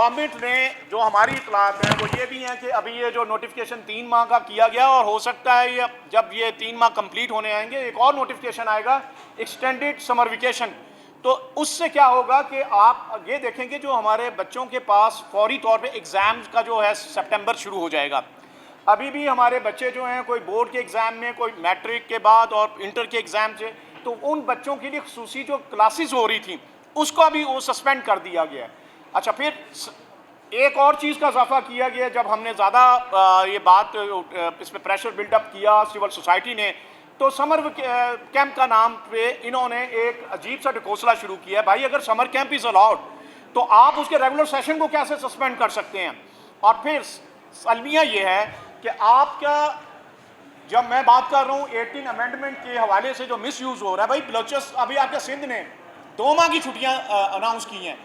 Government نے جو ہماری اطلاعات ہیں وہ یہ بھی ہیں کہ ابھی یہ جو نوٹیفکیشن 3 ماہ کا کیا گیا اور ہو سکتا ہے یہ جب یہ 3 ماہ کمپلیٹ ہونے آئیں گے ایک اور نوٹیفکیشن آئے گا ایکسٹینڈڈ سمر ویکیشن. تو اس سے کیا ہوگا کہ آپ یہ دیکھیں گے جو ہمارے بچوں کے پاس فوری طور پہ ایگزامز کا جو ہے سپٹمبر شروع ہو جائے گا. ابھی بھی ہمارے بچے جو ہیں کوئی بورڈ کے ایگزام میں کوئی میٹرک کے بعد اور انٹر کے ایگزام سے تو ان بچوں کے لیے خصوصی جو کلاسز ہو رہی تھیں اس کو بھی وہ سسپینڈ کر دیا گیا ہے. اچھا پھر ایک اور چیز کا اضافہ کیا گیا جب ہم نے زیادہ یہ بات اس پہ پریشر بلڈ اپ کیا سول سوسائٹی نے تو سمر کیمپ کا نام پہ انہوں نے ایک عجیب سا ڈھکوسلا شروع کیا ہے. بھائی اگر سمر کیمپ از الاؤڈ تو آپ اس کے ریگولر سیشن کو کیسے سسپینڈ کر سکتے ہیں؟ اور پھر المیہ یہ ہے کہ آپ کا جب میں بات کر رہا ہوں 18 امینڈمنٹ کے حوالے سے جو مس یوز ہو رہا ہے بھائی بلوچس ابھی آپ کے سندھ نے 2 ماہ کی چھٹیاں اناؤنس کی ہیں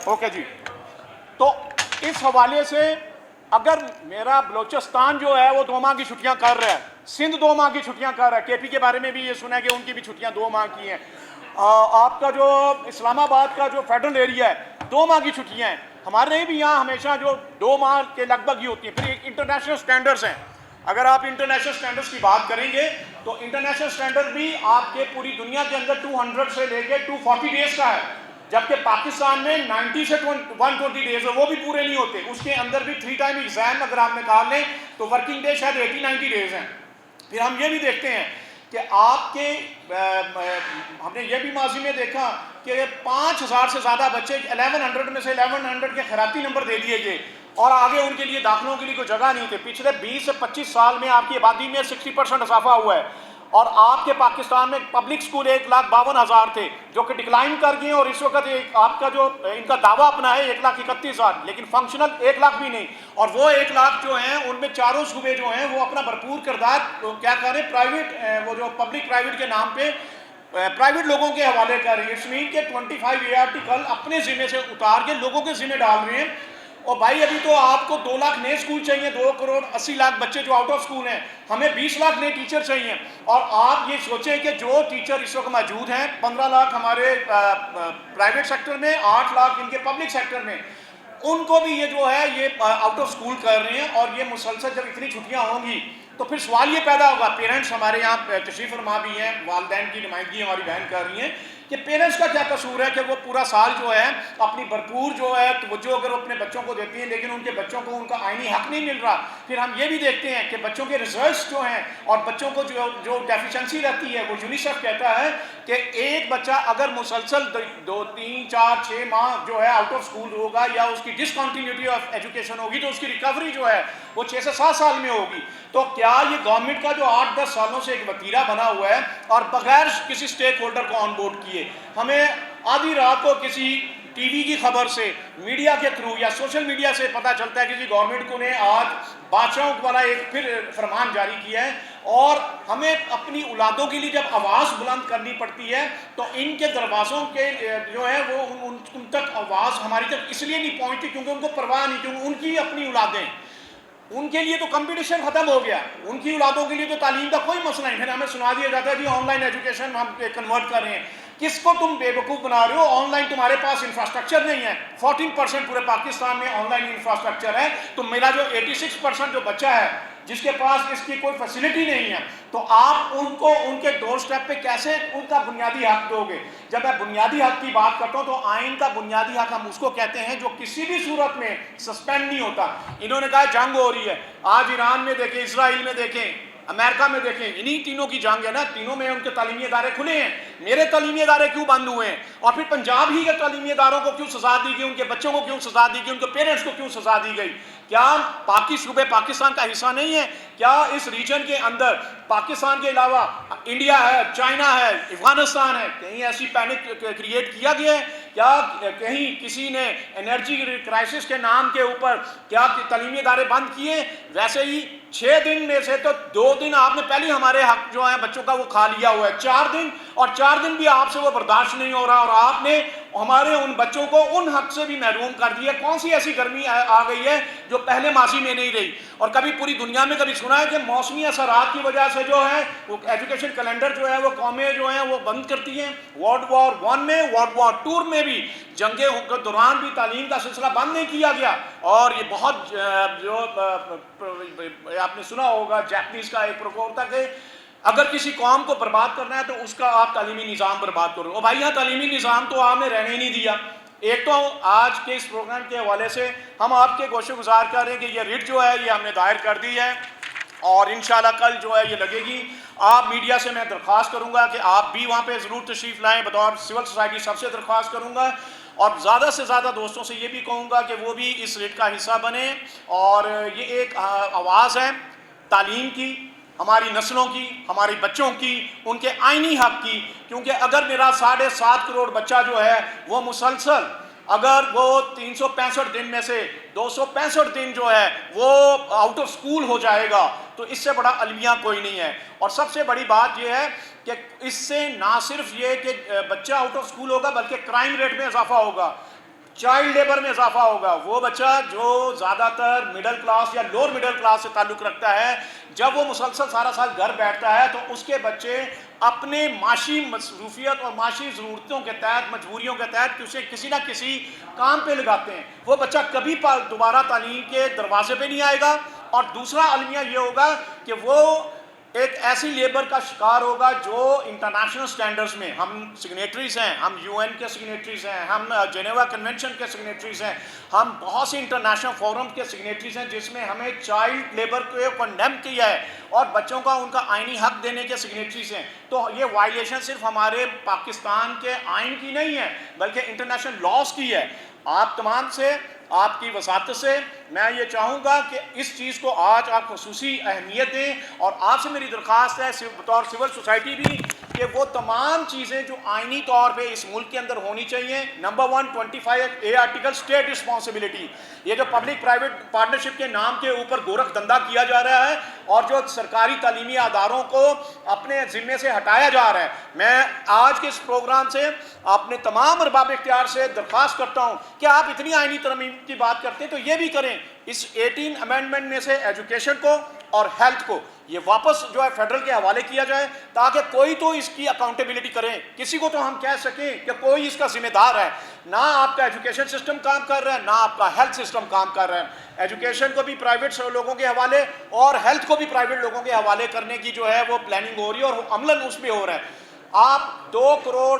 اوکے جی. تو اس حوالے سے اگر میرا بلوچستان جو ہے وہ 2 ماہ کی چھٹیاں کر رہا ہے سندھ 2 ماہ کی چھٹیاں کر رہا ہے کے پی کے بارے میں بھی یہ سنا ہے کہ ان کی بھی چھٹیاں 2 ماہ کی ہیں. آپ کا جو اسلام آباد کا جو فیڈرل ایریا ہے 2 ماہ کی چھٹیاں ہیں. ہمارے بھی یہاں ہمیشہ جو 2 ماہ کے لگ بھگ ہی ہوتی ہیں. پھر انٹرنیشنل سٹینڈرڈز ہیں. اگر آپ انٹرنیشنل سٹینڈرڈز کی بات کریں گے تو انٹرنیشنل سٹینڈرڈ بھی آپ کے پوری دنیا کے اندر 200 سے لے کے 240 ڈیز کا ہے جبکہ پاکستان میں 90 سے 120 ڈیز ہے وہ بھی پورے نہیں ہوتے. اس کے اندر بھی 3 ٹائم ایگزام اگر آپ نکال لیں تو ورکنگ ڈے شاید 80-90 ڈیز ہیں. پھر ہم یہ بھی دیکھتے ہیں کہ آپ کے ہم نے یہ بھی ماضی میں دیکھا کہ 5000 سے زیادہ بچے 1100 میں سے 1100 کے خیراتی نمبر دے دیے گئے اور آگے ان کے لیے داخلوں کے لیے کوئی جگہ نہیں تھی. پچھلے 20 سے 25 سال میں آپ کی آبادی میں 60% اضافہ ہوا ہے اور آپ کے پاکستان میں پبلک سکول 1,52,000 تھے جو کہ ڈکلائن کر گئے اور اس وقت آپ کا جو ان کا دعویٰ اپنا ہے 1,31,000 لیکن فنکشنل 1 لاکھ بھی نہیں. اور وہ 1 لاکھ جو ہیں ان میں چاروں صوبے جو ہیں وہ اپنا بھرپور کردار کیا کریں پرائیویٹ وہ جو پبلک پرائیویٹ کے نام پہ پرائیویٹ لوگوں کے حوالے کر رہی ہے. اس مین کہ 25 ART کل اپنے ذمہ سے اتار کے لوگوں کے ذمہ ڈال رہے ہیں. اور بھائی ابھی تو آپ کو 2 لاکھ نئے اسکول چاہیے 2,80,00,000 بچے جو آؤٹ آف اسکول ہیں ہمیں 20 لاکھ نئے ٹیچر چاہیے. اور آپ یہ سوچیں کہ جو ٹیچر اس وقت موجود ہیں 15 لاکھ ہمارے پرائیویٹ سیکٹر میں 8 لاکھ ان کے پبلک سیکٹر میں ان کو بھی یہ جو ہے یہ آؤٹ آف اسکول کر رہے ہیں. اور یہ مسلسل جب اتنی چھٹیاں ہوں گی تو پھر سوال یہ پیدا ہوگا. پیرنٹس ہمارے یہاں تشریف فرما بھی ہیں والدین کی نمائندگی ہماری بہن کر رہی ہیں کہ پیرنٹس کا کیا قصور ہے کہ وہ پورا سال جو ہے اپنی بھرپور جو ہے توجہ اگر اپنے بچوں کو دیتی ہیں لیکن ان کے بچوں کو ان کا آئینی حق نہیں مل رہا. پھر ہم یہ بھی دیکھتے ہیں کہ بچوں کے ریزلٹس جو ہیں اور بچوں کو جو ڈیفیشنسی رہتی ہے وہ یونیسیف کہتا ہے کہ ایک بچہ اگر مسلسل 2 3 4 6 ماہ جو ہے آؤٹ آف اسکول ہوگا یا اس کی ڈسکنٹینیوٹی آف ایجوکیشن ہوگی تو اس کی ریکوری جو ہے وہ 6 سے 7 سال میں ہوگی. تو کیا یہ گورنمنٹ کا جو 8-10 سالوں سے ایک وتیرہ بنا ہوا ہے اور بغیر کسی سٹیک ہولڈر کو آن بورڈ کیے ہمیں آدھی رات کو کسی ٹی وی کی خبر سے میڈیا کے تھرو یا سوشل میڈیا سے پتہ چلتا ہے کہ جی گورنمنٹ کو نے آج بادشاہوں والا ایک پھر فرمان جاری کیا ہے اور ہمیں اپنی اولادوں کے لیے جب آواز بلند کرنی پڑتی ہے تو ان کے دروازوں کے جو ہے وہ ان تک آواز ہماری تک اس لیے نہیں پہنچتی کیونکہ ان کو پرواہ نہیں کیونکہ ان کی اپنی اولادیں ان کے لیے تو کمپٹیشن ختم ہو گیا. ان کی اولادوں کے لیے تو تعلیم کا کوئی مسئلہ نہیں. پھر ہمیں سنا دیا جاتا ہے جی آن لائن ایجوکیشن ہم کنورٹ کر رہے ہیں. کس کو تم بے وقوف بنا رہے ہو؟ آن لائن تمہارے پاس انفراسٹرکچر نہیں ہے. 14% پورے پاکستان میں آن لائن انفراسٹرکچر ہے تو میرا جو 86% جو بچہ ہے جس کے پاس اس کی کوئی فیسلٹی نہیں ہے تو آپ ان کو ان کے ڈور سٹیپ پہ کیسے ان کا بنیادی حق دو گے؟ جب میں بنیادی حق کی بات کرتا ہوں تو آئین کا بنیادی حق ہم اس کو کہتے ہیں جو کسی بھی صورت میں سسپینڈ نہیں ہوتا. انہوں نے کہا جنگ ہو رہی ہے. آج ایران میں دیکھیں اسرائیل میں دیکھیں امریکہ میں دیکھیں انہی تینوں کی جنگ ہے نا. تینوں میں ان کے تعلیمی ادارے کھلے ہیں. میرے تعلیمی ادارے کیوں بند ہوئے ہیں؟ اور پھر پنجاب ہی کے تعلیمی اداروں کو کیوں سزا دی گئی؟ ان کے بچوں کو کیوں سزا دی گئی؟ ان کے پیرنٹس کو کیوں سزا دی گئی؟ کیا باقی صوبے پاکستان کا حصہ نہیں ہے؟ کیا اس ریجن کے اندر پاکستان کے علاوہ انڈیا ہے چائنا ہے افغانستان ہے کہیں ایسی پینک کریٹ کیا گیا ہے؟ کیا کہیں کسی نے انرجی کرائسس کے نام کے اوپر کیا تعلیمی ادارے بند کیے؟ ویسے ہی 6 دن میں سے تو 2 دن آپ نے پہلے ہمارے حق جو ہیں بچوں کا وہ کھا لیا ہوا ہے. 4 دن اور 4 دن بھی آپ سے وہ برداشت نہیں ہو رہا اور آپ نے ہمارے ان بچوں کو ان حق سے بھی محروم کر دیا. کون سی ایسی گرمی آ گئی ہے جو پہلے ماضی میں نہیں رہی؟ اور کبھی پوری دنیا میں کبھی سنا ہے کہ موسمی اثرات کی وجہ سے جو ہے وہ ایجوکیشن کیلنڈر جو ہے وہ قومیں جو ہیں وہ بند کرتی ہیں. ورلڈ وار 1 میں، ورلڈ وار 2 میں بھی جنگیں کے دوران بھی تعلیم کا سلسلہ بند نہیں کیا گیا. اور یہ بہت جو آپ نے سنا ہوگا جاپنیز کا ایک پروگرام تھا کہ اگر کسی قوم کو برباد کرنا ہے تو اس کا آپ تعلیمی نظام برباد کرو. اور بھائی یہاں تعلیمی نظام تو آپ نے رہنے ہی نہیں دیا. ایک تو آج کے اس پروگرام کے حوالے سے ہم آپ کے گوشے گزار کر رہے ہیں کہ یہ ریٹ جو ہے یہ ہم نے دائر کر دی ہے اور انشاءاللہ کل جو ہے یہ لگے گی. آپ میڈیا سے میں درخواست کروں گا کہ آپ بھی وہاں پہ ضرور تشریف لائیں. بطور سول سوسائٹی سب سے درخواست کروں گا اور زیادہ سے زیادہ دوستوں سے یہ بھی کہوں گا کہ وہ بھی اس ریٹ کا حصہ بنیں. اور یہ ایک آواز ہے تعلیم کی، ہماری نسلوں کی، ہمارے بچوں کی، ان کے آئینی حق کی. کیونکہ اگر میرا 7.5 کروڑ بچہ جو ہے وہ مسلسل اگر وہ 365 دن میں سے 265 دن جو ہے وہ آؤٹ آف سکول ہو جائے گا تو اس سے بڑا المیہ کوئی نہیں ہے. اور سب سے بڑی بات یہ ہے کہ اس سے نہ صرف یہ کہ بچہ آؤٹ آف سکول ہوگا بلکہ کرائم ریٹ میں اضافہ ہوگا، چائلڈ لیبر میں اضافہ ہوگا. وہ بچہ جو زیادہ تر مڈل کلاس یا لوور مڈل کلاس سے تعلق رکھتا ہے، جب وہ مسلسل سارا سال گھر بیٹھتا ہے تو اس کے بچے اپنے معاشی مصروفیت اور معاشی ضرورتوں کے تحت، مجبوریوں کے تحت اسے کسی نہ کسی کام پہ لگاتے ہیں. وہ بچہ کبھی دوبارہ تعلیم کے دروازے پہ نہیں آئے گا. اور دوسرا المیہ یہ ہوگا کہ وہ ایک ایسی لیبر کا شکار ہوگا جو انٹرنیشنل سٹینڈرز میں ہم سگنیٹریز ہیں، ہم UN کے سگنیٹریز ہیں، ہم جنیوا کنونشن کے سگنیٹریز ہیں، ہم بہت سی انٹرنیشنل فورم کے سگنیٹریز ہیں جس میں ہمیں چائلڈ لیبر کو کنڈیم کیا ہے اور بچوں کا ان کا آئینی حق دینے کے سگنیٹریز ہیں. تو یہ وائلیشن صرف ہمارے پاکستان کے آئین کی نہیں ہے بلکہ انٹرنیشنل لاز کی ہے. آپ تمام سے، آپ کی وساطت سے میں یہ چاہوں گا کہ اس چیز کو آج آپ خصوصی اہمیت دیں. اور آپ سے میری درخواست ہے بطور سول سوسائٹی بھی کہ وہ تمام چیزیں جو آئینی طور پہ اس ملک کے اندر ہونی چاہیے. Number 1 25A article state responsibility. یہ جو پبلک پرائیویٹ پارٹنرشپ کے نام کے اوپر گورکھ دھندا کیا جا رہا ہے اور جو سرکاری تعلیمی اداروں کو اپنے ذمے سے ہٹایا جا رہا ہے، میں آج کے اس پروگرام سے اپنے تمام ارباب اختیار سے درخواست کرتا ہوں کہ آپ اتنی آئینی ترمیم کی بات کرتے ہیں تو یہ بھی کریں. اس 18 امینڈمنٹ میں سے ایجوکیشن کو اور ہیلتھ کو یہ واپس جو ہے فیڈرل کے حوالے کیا جائے تاکہ کوئی تو اس کی اکاؤنٹیبلٹی کرے. کسی کو تو ہم کہہ سکیں کہ کوئی اس کا ذمہ دار ہے. نہ آپ کا ایجوکیشن سسٹم کام کر رہا ہے، نہ آپ کا ہیلتھ سسٹم کام کر رہا ہے. ایجوکیشن کو بھی پرائیویٹ لوگوں کے حوالے اور ہیلتھ کو بھی پرائیویٹ لوگوں کے حوالے کرنے کی جو ہے وہ پلاننگ ہو رہی ہے اور عملاً اس میں ہو رہا ہے. آپ 2 کروڑ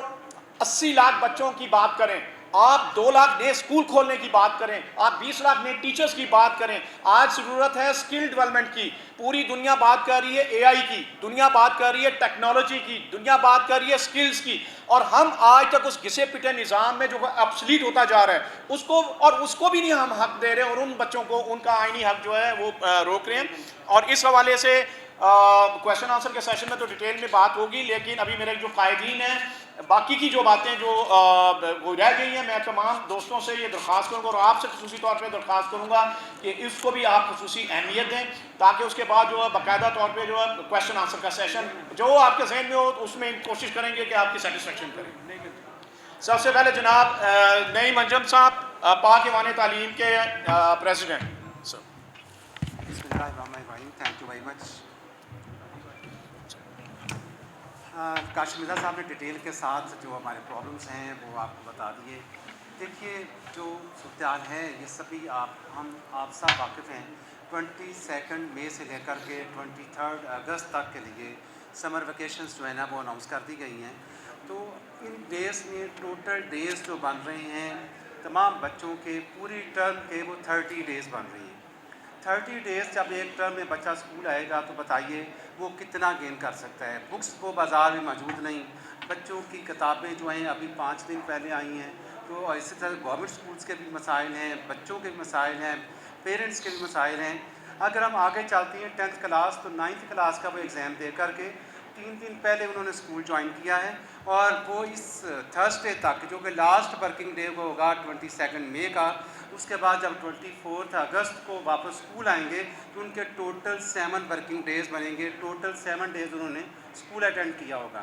80 لاکھ بچوں کی بات کریں، آپ 2 لاکھ نئے اسکول کھولنے کی بات کریں، آپ 20 لاکھ نئے ٹیچرز کی بات کریں. آج ضرورت ہے اسکل ڈیولپمنٹ کی. پوری دنیا بات کر رہی ہے AI کی، دنیا بات کر رہی ہے ٹیکنالوجی کی، دنیا بات کر رہی ہے اسکلز کی. اور ہم آج تک اس گھسے پٹے نظام میں جو ابسلیٹ ہوتا جا رہا ہے اس کو بھی نہیں ہم حق دے رہے اور ان بچوں کو ان کا آئینی حق جو ہے وہ روک رہے ہیں. اور اس حوالے سے کویشچن آنسر کے سیشن میں تو ڈیٹیل میں بات ہوگی، لیکن ابھی میرے جو قائدین ہیں باقی کی جو باتیں جو وہ رہ گئی ہیں میں تمام دوستوں سے یہ درخواست کروں گا اور آپ سے خصوصی طور پہ درخواست کروں گا کہ اس کو بھی آپ خصوصی اہمیت دیں تاکہ اس کے بعد جو ہے باقاعدہ طور پہ جو ہے کویشچن آنسر کا سیشن جو آپ کے ذہن میں ہو اس میں کوشش کریں گے کہ آپ کی سیٹسفیکشن کریں. سب سے پہلے جناب نعیم انجم صاحب پاک ایوان تعلیم کے پریزیڈنٹ. بسم اللہ الرحمن الرحیم. Thank you very much. Kashif Mirza صاحب نے ڈیٹیل کے ساتھ جو ہمارے پرابلمس ہیں وہ آپ کو بتا دیے. دیکھیے جو صورتحال ہے یہ سبھی آپ سب واقف ہیں. 22 مئی سے لے کر کے 23 اگست تک کے لیے سمر ویکیشنز جو ہے نا وہ اناؤنس کر دی گئی ہیں. تو ان ڈیز میں ٹوٹل ڈیز جو بن رہے ہیں تمام بچوں کے پوری ٹرم کے وہ 30 ڈیز بن رہی ہیں. 30 ڈیز جب ایک ٹرم میں بچہ اسکول آئے گا تو بتائیے وہ کتنا گین کر سکتا ہے. بکس وہ بازار میں موجود نہیں. بچوں کی کتابیں جو ہیں ابھی 5 دن پہلے آئی ہیں. تو اسی طرح گورنمنٹ اسکولس کے بھی مسائل ہیں، بچوں کے بھی مسائل ہیں، پیرنٹس کے بھی مسائل ہیں. اگر ہم آگے چلتے ہیں 10th کلاس تو 9th کلاس کا وہ ایگزام دے کر کے 3 دن پہلے انہوں نے اسکول جوائن کیا ہے اور وہ اس تھرسڈے تک جو کہ لاسٹ ورکنگ ڈے وہ ہوگا 22 مئی کا، اس کے بعد جب 24 اگست کو واپس اسکول آئیں گے تو ان کے ٹوٹل 7 ورکنگ ڈیز بنیں گے. ٹوٹل 7 ڈیز انہوں نے اسکول اٹینڈ کیا ہوگا.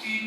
3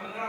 15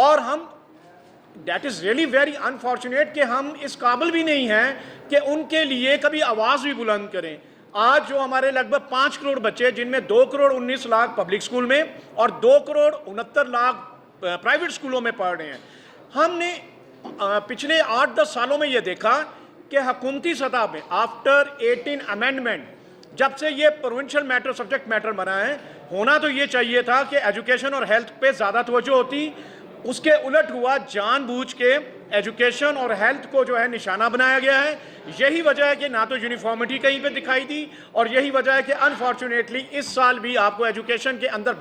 اور ہم that is really very unfortunate کہ ہم اس قابل بھی نہیں ہیں کہ ان کے لیے کبھی آواز بھی بلند کریں. آج جو ہمارے لگ بھگ 5 کروڑ بچے، جن میں 2 کروڑ 19 لاکھ پبلک اسکول میں اور 2 کروڑ 69 لاکھ پرائیویٹ اسکولوں میں پڑھ رہے ہیں، ہم نے پچھلے 8-10 سالوں میں یہ دیکھا کہ حکومتی سطح پہ آفٹر 18 امینڈمنٹ جب سے یہ پروونشل میٹر سبجیکٹ میٹر بنا ہے، ہونا تو یہ چاہیے تھا کہ ایجوکیشن اور ہیلتھ پہ زیادہ توجہ ہوتی. اس کے الٹ ہوا، جان بوجھ کے ایجوکیشن اور ہیلتھ کو جو ہے نشانہ بنایا گیا ہے. یہی وجہ ہے کہ نہ تو یونیفارمٹی کہیں پہ دکھائی دی، اور یہی وجہ ہے کہ انفارچونیٹلی اس سال بھی آپ کو ایجوکیشن کے اندر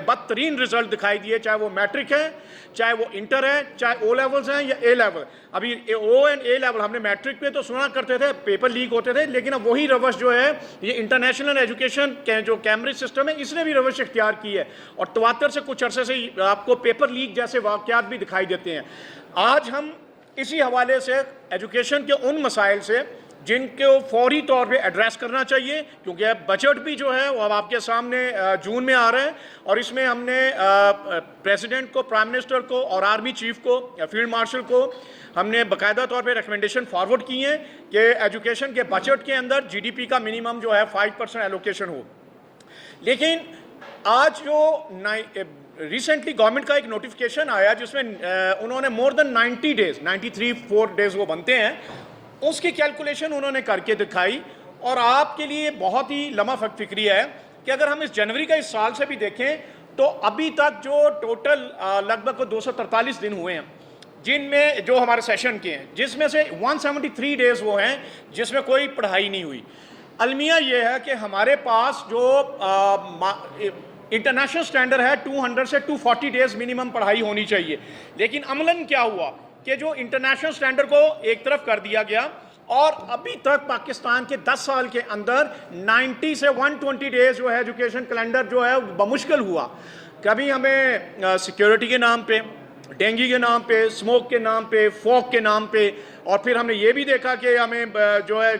بدترین رزلٹ دکھائی دیے، چاہے وہ میٹرک ہے، چاہے وہ انٹر ہے، چاہے او لیولز ہیں یا اے لیول. ابھی او اینڈ اے لیول ہم نے میٹرک پہ تو سنا کرتے تھے پیپر لیک ہوتے تھے، لیکن اب وہی روش جو ہے یہ انٹرنیشنل ایجوکیشن جو کیمبرج سسٹم ہے اس نے بھی روش اختیار کی ہے، اور تواتر سے کچھ عرصے سے آپ کو پیپر لیک جیسے واقعات بھی دکھائی دیتے ہیں. آج ہم اسی حوالے سے ایجوکیشن کے ان مسائل سے جن کو فوری طور پہ ایڈریس کرنا چاہیے، کیونکہ بجٹ بھی جو ہے وہ اب آپ کے سامنے جون میں آ رہا ہے، اور اس میں ہم نے پریزیڈنٹ کو، پرائم منسٹر کو اور آرمی چیف کو یا فیلڈ مارشل کو ہم نے باقاعدہ طور پہ ریکمنڈیشن فارورڈ کی ہیں کہ ایجوکیشن کے بجٹ کے اندر جی ڈی پی کا منیمم جو ہے 5% ایلوکیشن ہو. لیکن آج جو ریسنٹلی گورنمنٹ کا ایک نوٹیفیکیشن آیا جس میں انہوں نے مور دین 90 ڈیز 93 ڈیز وہ بنتے ہیں، اس کی کیلکولیشن انہوں نے کر کے دکھائی. اور آپ کے لیے بہت ہی لمحہ فکری ہے کہ اگر ہم اس جنوری کا اس سال سے بھی دیکھیں تو ابھی تک جو ٹوٹل لگ بھگ 243 دن ہوئے ہیں جن میں جو ہمارے سیشن کے ہیں، جس میں سے 173 ڈیز وہ ہیں جس میں کوئی پڑھائی نہیں ہوئی. المیہ یہ ہے کہ ہمارے پاس جو انٹرنیشنل سٹینڈرڈ ہے 200 سے 240 ڈیز منیمم پڑھائی ہونی چاہیے، لیکن عملاً کیا ہوا کہ جو انٹرنیشنل سٹینڈرڈ کو ایک طرف کر دیا گیا، اور ابھی تک پاکستان کے 10 سال کے اندر 90 سے 120 ڈیز جو ہے ایجوکیشن کیلنڈر جو ہے بمشکل ہوا. کبھی ہمیں سیکیورٹی کے نام پہ، ڈینگی کے نام پہ، سموک کے نام پہ، فوگ کے نام پہ، اور پھر ہم نے یہ بھی دیکھا کہ ہمیں جو ہے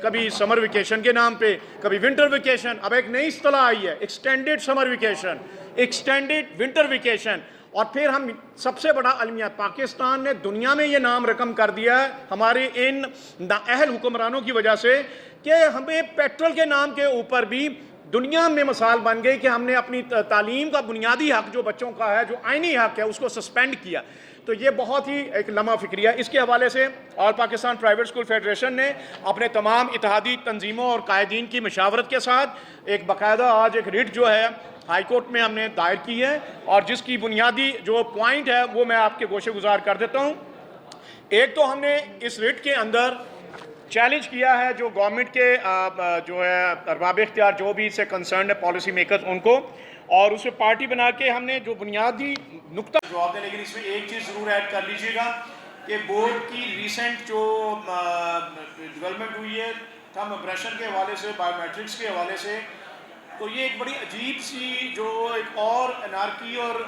کبھی سمر ویکیشن کے نام پہ، کبھی ونٹر ویکیشن. اب ایک نئی اصطلاح آئی ہے، extended summer vacation, extended winter vacation. اور پھر ہم سب سے بڑا المیہ، پاکستان نے دنیا میں یہ نام رقم کر دیا ہے ہمارے ان نااہل حکمرانوں کی وجہ سے کہ ہمیں پیٹرول کے نام کے اوپر بھی دنیا میں مثال بن گئی کہ ہم نے اپنی تعلیم کا بنیادی حق جو بچوں کا ہے، جو آئینی حق ہے، اس کو سسپینڈ کیا. تو یہ بہت ہی ایک لمحہ فکری ہے. اس کے حوالے سے آل پاکستان پرائیویٹ اسکول فیڈریشن نے اپنے تمام اتحادی تنظیموں اور قائدین کی مشاورت کے ساتھ ایک باقاعدہ آج ایک ریٹ جو ہے ہائی کورٹ میں ہم نے دائر کی ہے، اور جس کی بنیادی جو پوائنٹ ہے وہ میں آپ کے گوشے گزار کر دیتا ہوں. ایک تو ہم نے اس ریٹ کے اندر چیلنج کیا ہے جو گورنمنٹ کے جو ہے ارباب اختیار جو بھی اس سے کنسرنڈ ہے، پالیسی میکرز، ان کو، اور اسے پارٹی بنا کے ہم نے جو بنیادی نقطہ جواب دیں. لیکن اس میں ایک چیز ضرور ایڈ کر لیجئے گا کہ بورڈ کی ریسنٹ جو ڈیولپمنٹ ہوئی ہے تھم امپریشن کے حوالے سے، بایو میٹرکس کے حوالے سے، تو یہ ایک بڑی عجیب سی جو ایک اور انارکی اور